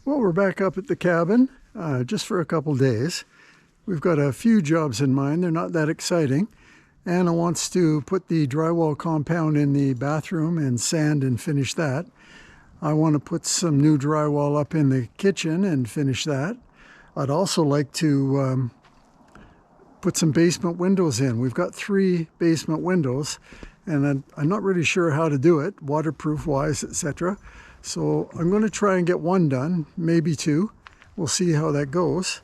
Well, we're back up at the cabin just for a couple days. We've got a few jobs in mind. They're not that exciting. Anna wants to put the drywall compound in the bathroom and sand and finish that. I want to put some new drywall up in the kitchen and finish that. I'd also like to put some basement windows in. We've got 3 basement windows, and I'm not really sure how to do it, waterproof wise, etc. So I'm going to try and get 1 done, maybe 2. We'll see how that goes.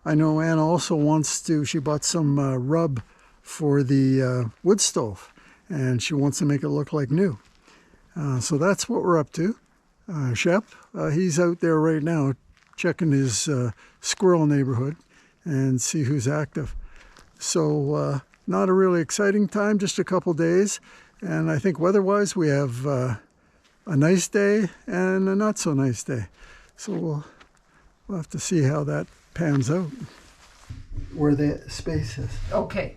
I know Anna also wants to, she bought some rub for the wood stove, and she wants to make it look like new. So that's what we're up to. Shep, he's out there right now checking his squirrel neighborhood and see who's active. So not a really exciting time, just a couple days. And I think weather-wise we have a nice day and a not so nice day. So we'll have to see how that pans out, where the space is. Okay.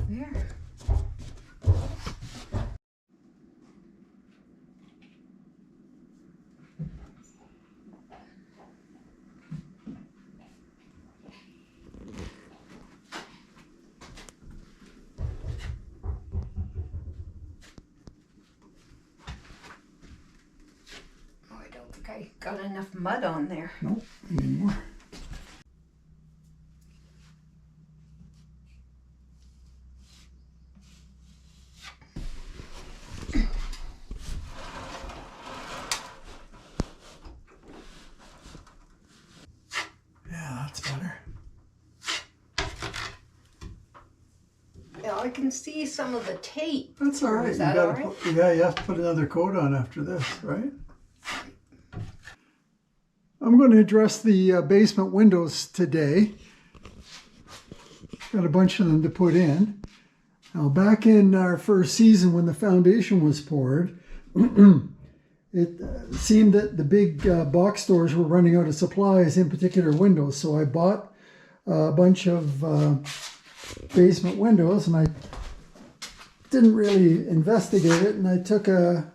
There. I got enough mud on there. Nope, anymore. Yeah, that's better. Yeah, I can see some of the tape. That's all right. Is that all right? Yeah, you have to put another coat on after this, right? I'm going to address the basement windows today. Got a bunch of them to put in. Now, back in our first season when the foundation was poured, it seemed that the big box stores were running out of supplies, in particular windows. So I bought a bunch of basement windows, and I didn't really investigate it, and I took a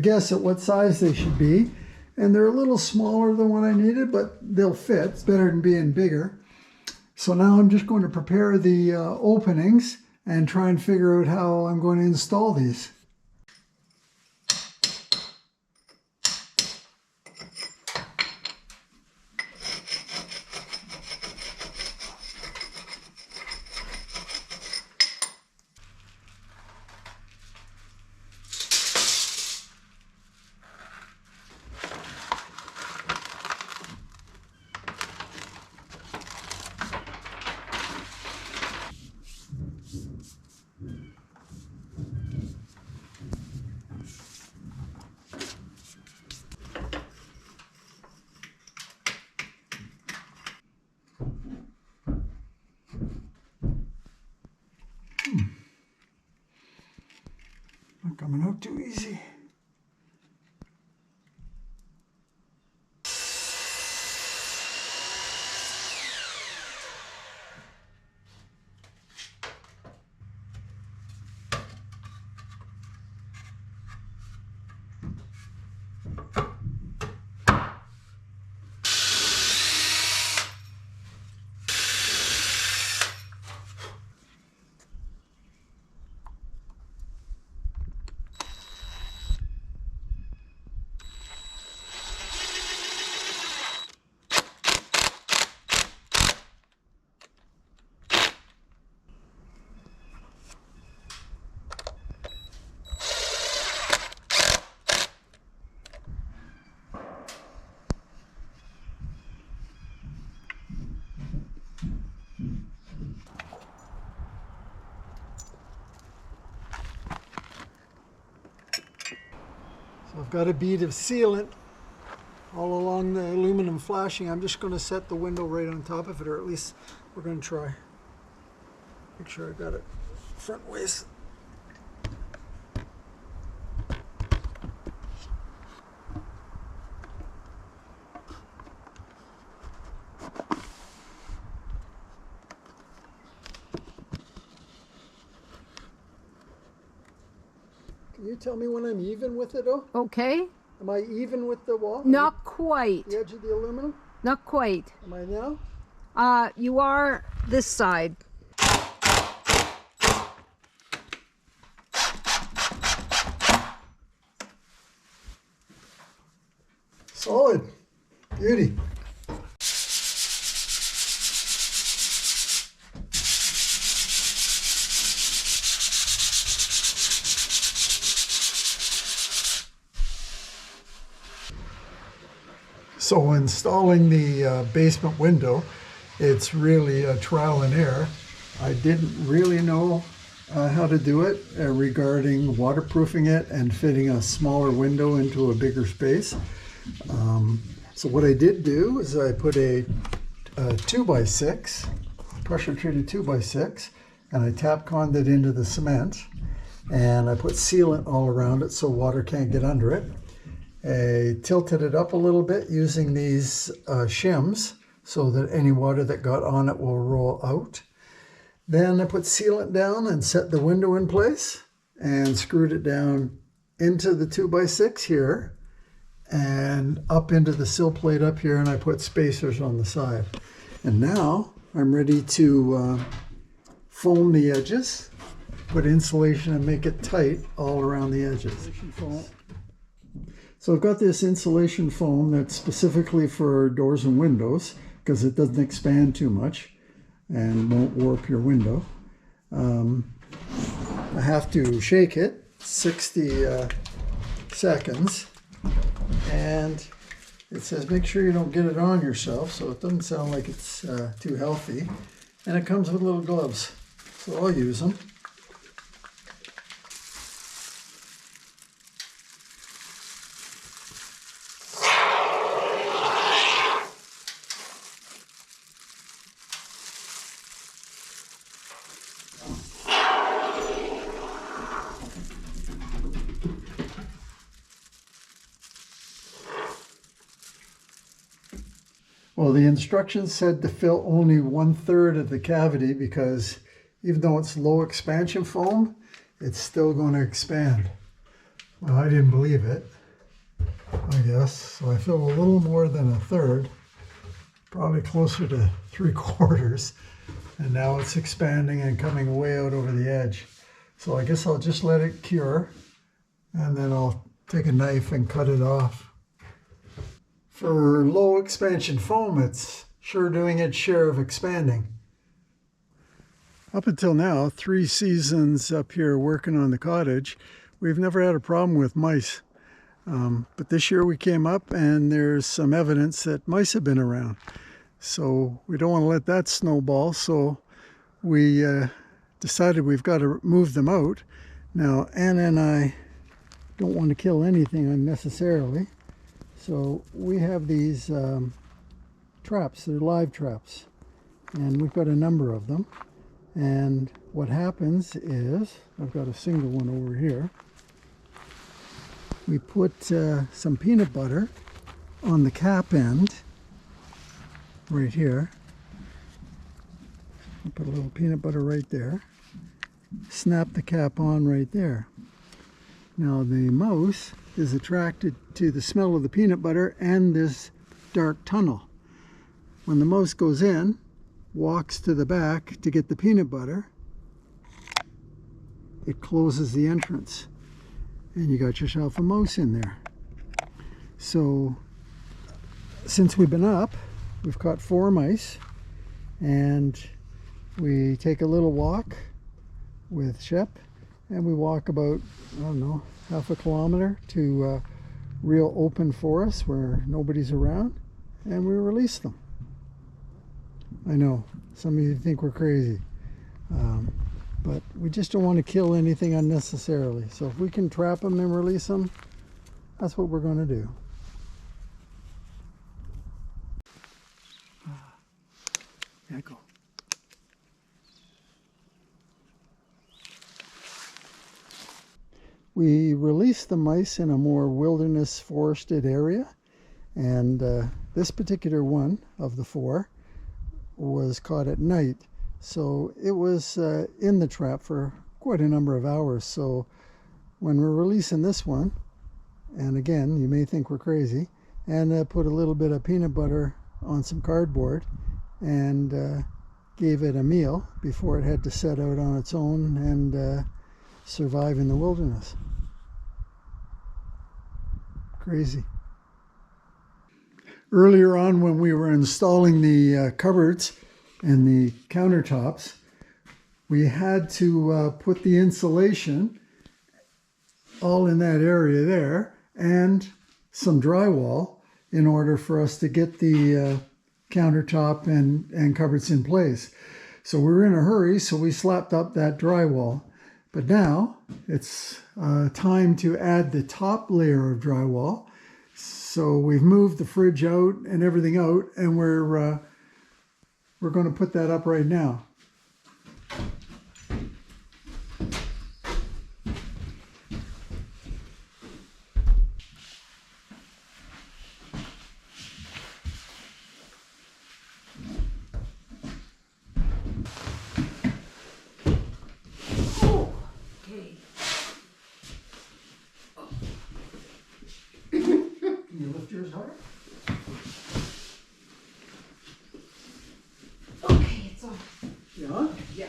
guess at what size they should be. And they're a little smaller than what I needed, but they'll fit. It's better than being bigger. So now I'm just going to prepare the openings and try and figure out how I'm going to install these. Not coming out too easy. So I've got a bead of sealant all along the aluminum flashing. I'm just going to set the window right on top of it, or at least we're going to try. Make sure I got it front ways. You tell me when I'm even with it, oh? Okay. Am I even with the wall? Not quite. The edge of the aluminum? Not quite. Am I now? You are this side. Solid. Beauty. So installing the basement window, it's really a trial and error. I didn't really know how to do it regarding waterproofing it and fitting a smaller window into a bigger space. So what I did do is I put a 2x6, pressure treated 2x6, and I tap-conned it into the cement, and I put sealant all around it so water can't get under it. I tilted it up a little bit using these shims so that any water that got on it will roll out. Then I put sealant down and set the window in place and screwed it down into the 2x6 here and up into the sill plate up here, and I put spacers on the side. And now I'm ready to foam the edges, put insulation and make it tight all around the edges. So I've got this insulation foam that's specifically for doors and windows because it doesn't expand too much and won't warp your window. I have to shake it 60 seconds, and it says make sure you don't get it on yourself, so it doesn't sound like it's too healthy. And it comes with little gloves, so I'll use them. Well, the instructions said to fill only 1/3 of the cavity because even though it's low expansion foam, it's still going to expand. Well, I didn't believe it, I guess. So I filled a little more than 1/3, probably closer to 3/4. And now it's expanding and coming way out over the edge. So I guess I'll just let it cure, and then I'll take a knife and cut it off. For low expansion foam, it's sure doing its share of expanding. Up until now, 3 seasons up here working on the cottage, we've never had a problem with mice. But this year we came up and there's some evidence that mice have been around. So we don't want to let that snowball, so we decided we've got to move them out. Now, Anna and I don't want to kill anything unnecessarily. So we have these traps, they're live traps, and we've got a number of them. And what happens is, I've got a single one over here, we put some peanut butter on the cap end, right here. I'll put a little peanut butter right there, snap the cap on right there. Now the mouse is attracted to the smell of the peanut butter and this dark tunnel. When the mouse goes in, walks to the back to get the peanut butter, it closes the entrance and you got yourself a mouse in there. So since we've been up, we've caught 4 mice, and we take a little walk with Shep, and we walk about, I don't know, half a kilometer to real open forest where nobody's around, and we release them. I know, some of you think we're crazy, but we just don't want to kill anything unnecessarily. So if we can trap them and release them, that's what we're going to do. Yeah, go. We released the mice in a more wilderness forested area, and this particular one of the 4 was caught at night. So it was in the trap for quite a number of hours. So when we're releasing this one, and again, you may think we're crazy, and put a little bit of peanut butter on some cardboard and gave it a meal before it had to set out on its own and survive in the wilderness. Crazy. Earlier on, when we were installing the cupboards and the countertops, we had to put the insulation all in that area there and some drywall in order for us to get the countertop and cupboards in place. So we were in a hurry, so we slapped up that drywall. But now it's time to add the top layer of drywall. So we've moved the fridge out and everything out, and we're going to put that up right now. You lift yours higher? Okay, it's on. Yeah? Yeah.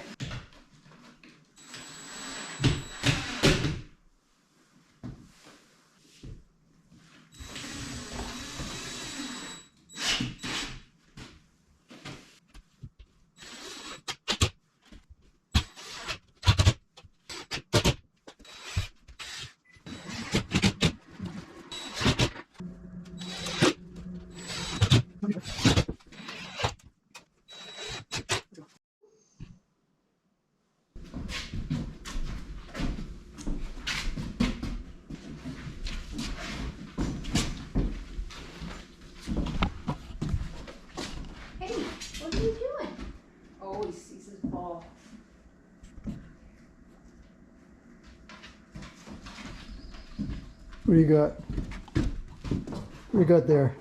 Hey, what are you doing? Oh, he sees his ball. What do you got? What do you got there?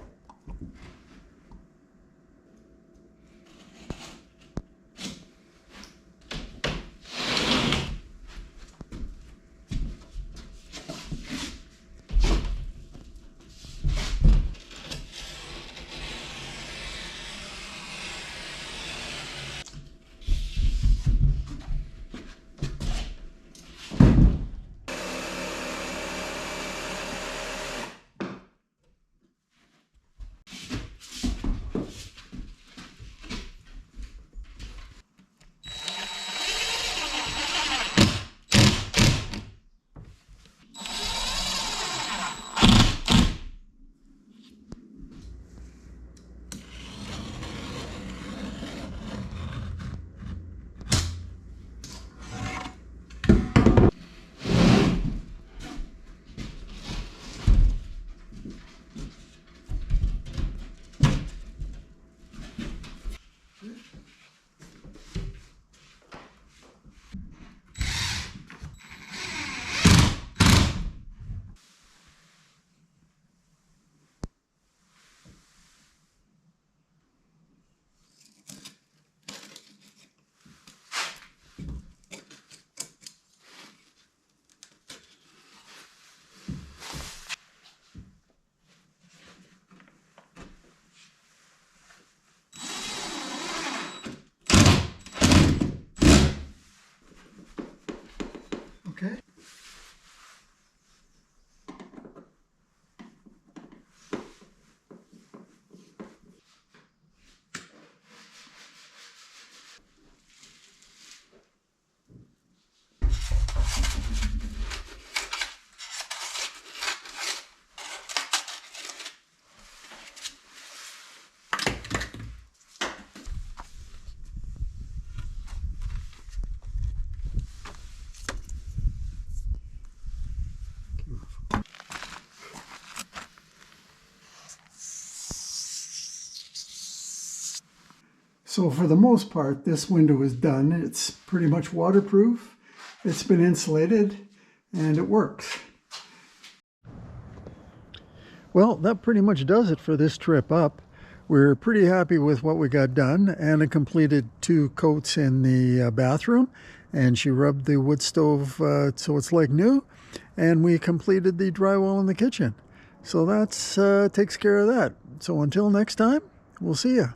Okay. So for the most part, this window is done. It's pretty much waterproof. It's been insulated and it works. Well, that pretty much does it for this trip up. We're pretty happy with what we got done, and it completed 2 coats in the bathroom, and she rubbed the wood stove so it's like new, and we completed the drywall in the kitchen. So that's takes care of that. So until next time, we'll see you.